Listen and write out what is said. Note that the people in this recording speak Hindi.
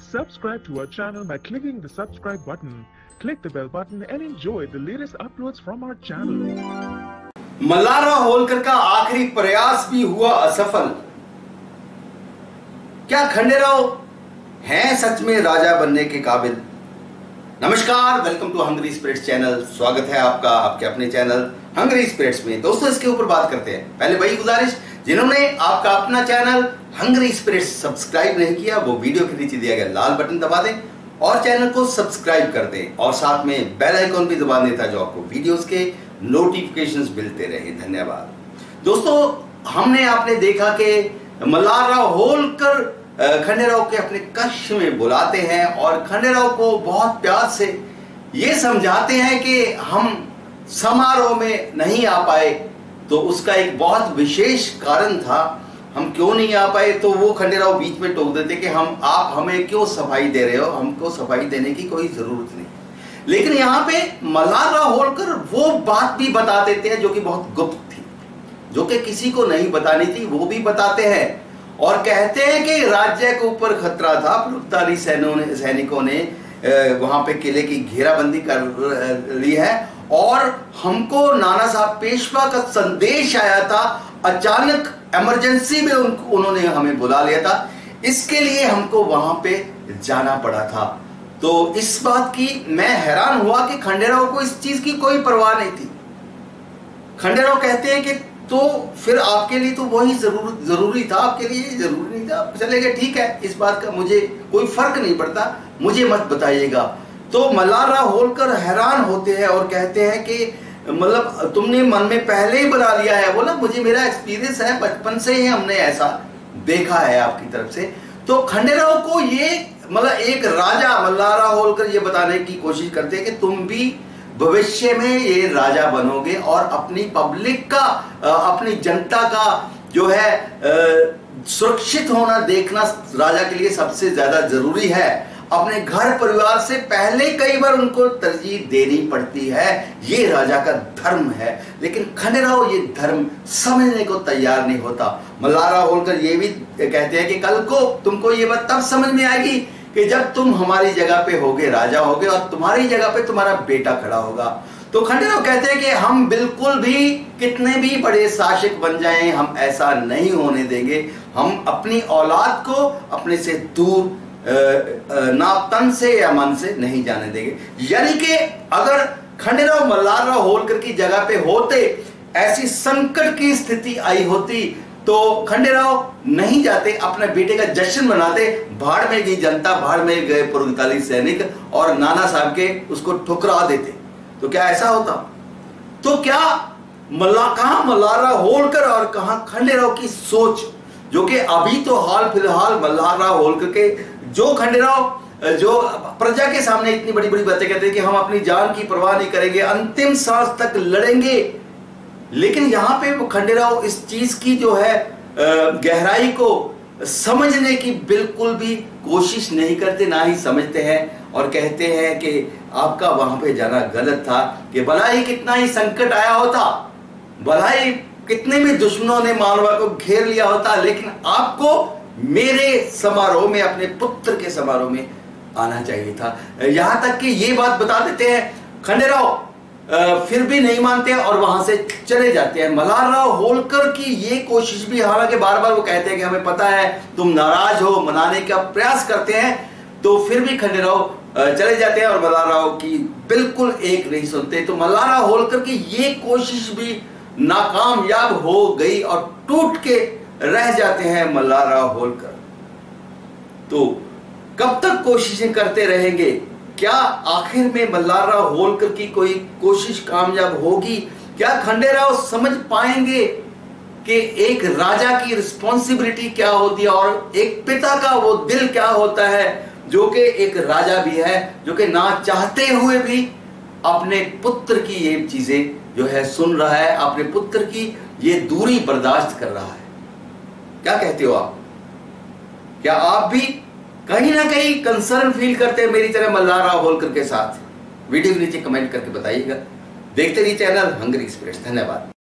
Subscribe to our channel by clicking the subscribe button. Click the bell button and enjoy the latest uploads from our channel. Malharrao Holkar का आखिरी प्रयास भी हुआ असफल। क्या खंडेराव हैं सच में राजा बनने के काबिल? नमस्कार, welcome to hungry spirits channel. स्वागत है आपका आपके अपने चैनल हंग्री स्पिरिट्स में। दोस्तों, इसके ऊपर बात करते हैं। पहले वही गुजारिश, जिन्होंने आपका अपना चैनल हंग्री स्पिरिट्स सब्सक्राइब नहीं किया, वो वीडियो के नीचे दिया गया लाल बटन दबा दें और चैनल को सब्सक्राइब कर दें और साथ में बेल आइकॉन भी दबा दें ताकि आपको वीडियोस के नोटिफिकेशंस मिलते रहे। धन्यवाद। दोस्तों, आपने देखा कि मल्हारराव होलकर खंडेराव के अपने कक्ष में बुलाते हैं और खंडेराव को बहुत प्यार से ये समझाते हैं कि हम समारोह में नहीं आ पाए, तो उसका एक बहुत विशेष कारण था। हम क्यों नहीं आ पाए, तो वो खंडेराव बीच में टोक देते कि आप हमें क्यों सफाई दे रहे हो, हमको सफाई देने की कोई जरूरत नहीं। लेकिन यहाँ पे मल्हारराव होलकर वो बात भी बता देते हैं जो कि बहुत गुप्त थी, जो कि किसी को नहीं बतानी थी, वो भी बताते हैं और कहते हैं कि राज्य के ऊपर खतरा था। पाकिस्तानी सैनिकों ने वहां पे किले की घेराबंदी कर ली है और हमको नाना साहब पेशवा का संदेश आया था। अचानक इमरजेंसी में उन्होंने हमें बुला लिया था, इसके लिए हमको वहां पे जाना पड़ा था। तो इस बात की मैं हैरान हुआ कि खंडेराव को इस चीज की कोई परवाह नहीं थी। खंडेराव कहते हैं कि तो फिर आपके लिए तो वही जरूरी था, आपके लिए जरूरी नहीं था, आप चले गए, ठीक है, इस बात का मुझे कोई फर्क नहीं पड़ता, मुझे मत बताइएगा। तो मल्हारराव होलकर हैरान होते हैं और कहते हैं कि मतलब तुमने मन में पहले ही बना लिया है। बोला, मुझे मेरा एक्सपीरियंस है, बचपन से ही हमने ऐसा देखा है आपकी तरफ से। तो खंडेराव को ये मतलब एक राजा मल्हारराव होलकर ये बताने की कोशिश करते हैं कि तुम भी भविष्य में ये राजा बनोगे और अपनी पब्लिक का, अपनी जनता का जो है सुरक्षित होना देखना राजा के लिए सबसे ज्यादा जरूरी है। अपने घर परिवार से पहले कई बार उनको तरजीह देनी पड़ती है, ये राजा का धर्म है। लेकिन खंडेराव ये धर्म समझने को तैयार नहीं होता। मल्हारराव होलकर ये भी कहते हैं कि कल को तुमको ये बात तब समझ में आएगी कि जब तुम हमारी जगह पे होगे, राजा होगे और तुम्हारी जगह पे तुम्हारा बेटा खड़ा होगा। तो खंडेराव कहते हैं कि हम बिल्कुल भी, कितने भी बड़े शासक बन जाएं, हम ऐसा नहीं होने देंगे। हम अपनी औलाद को अपने से दूर ना तन से या मन से नहीं जाने देंगे। यानी कि अगर खंडेराव मल्हारराव होलकर की जगह पे होते, ऐसी संकट की स्थिति आई होती, तो खंडेराव नहीं जाते, अपने बेटे का जश्न मनाते। भाड़ में गई जनता, भाड़ में गए पाकिस्तानी सैनिक और नाना साहब के उसको ठुकरा देते। तो क्या ऐसा होता? तो क्या कहां मल्हारराव होलकर और कहां खंडेराव की सोच, जो कि अभी तो हाल फिलहाल मल्हारराव होलकर के जो खंडेराव जो प्रजा के सामने इतनी बड़ी बड़ी बातें कहते हैं कि हम अपनी जान की परवाह नहीं करेंगे, अंतिम सांस तक लड़ेंगे। लेकिन यहां पे वो खंडेराव इस चीज की जो है गहराई को समझने की बिल्कुल भी कोशिश नहीं करते, ना ही समझते हैं और कहते हैं कि आपका वहां पे जाना गलत था, कि भला ही कितना ही संकट आया होता, भला ही कितने भी दुश्मनों ने मालवा को घेर लिया होता, लेकिन आपको मेरे समारोह में, अपने पुत्र के समारोह में आना चाहिए था। यहां तक कि ये बात बता देते हैं। खंडेराव फिर भी नहीं मानते हैं और वहां से चले जाते हैं। मल्हारराव होलकर की ये कोशिश भी, हालांकि बार बार वो कहते हैं कि हमें पता है तुम नाराज हो, मनाने का प्रयास करते हैं, तो फिर भी खंडेराव चले जाते हैं और मल्हारराव की बिल्कुल एक नहीं सुनते। तो मल्हारराव होलकर की ये कोशिश भी नाकामयाब हो गई और टूट के रह जाते हैं मल्हारराव होलकर। तो कब तक कोशिशें करते रहेंगे? क्या आखिर में मल्हारराव होलकर की कोई कोशिश कामयाब होगी? क्या खंडेराव समझ पाएंगे कि एक राजा की रिस्पॉन्सिबिलिटी क्या होती है और एक पिता का वो दिल क्या होता है, जो कि एक राजा भी है, जो कि ना चाहते हुए भी अपने पुत्र की ये चीजें जो है सुन रहा है, अपने पुत्र की ये दूरी बर्दाश्त कर रहा है। क्या कहते हो आप? क्या आप भी कहीं ना कहीं कंसर्न फील करते हैं मेरी तरह मल्हारराव होलकर के साथ? वीडियो के नीचे कमेंट करके बताइएगा। देखते रहिए चैनल हंग्री स्पिरिट्स। धन्यवाद।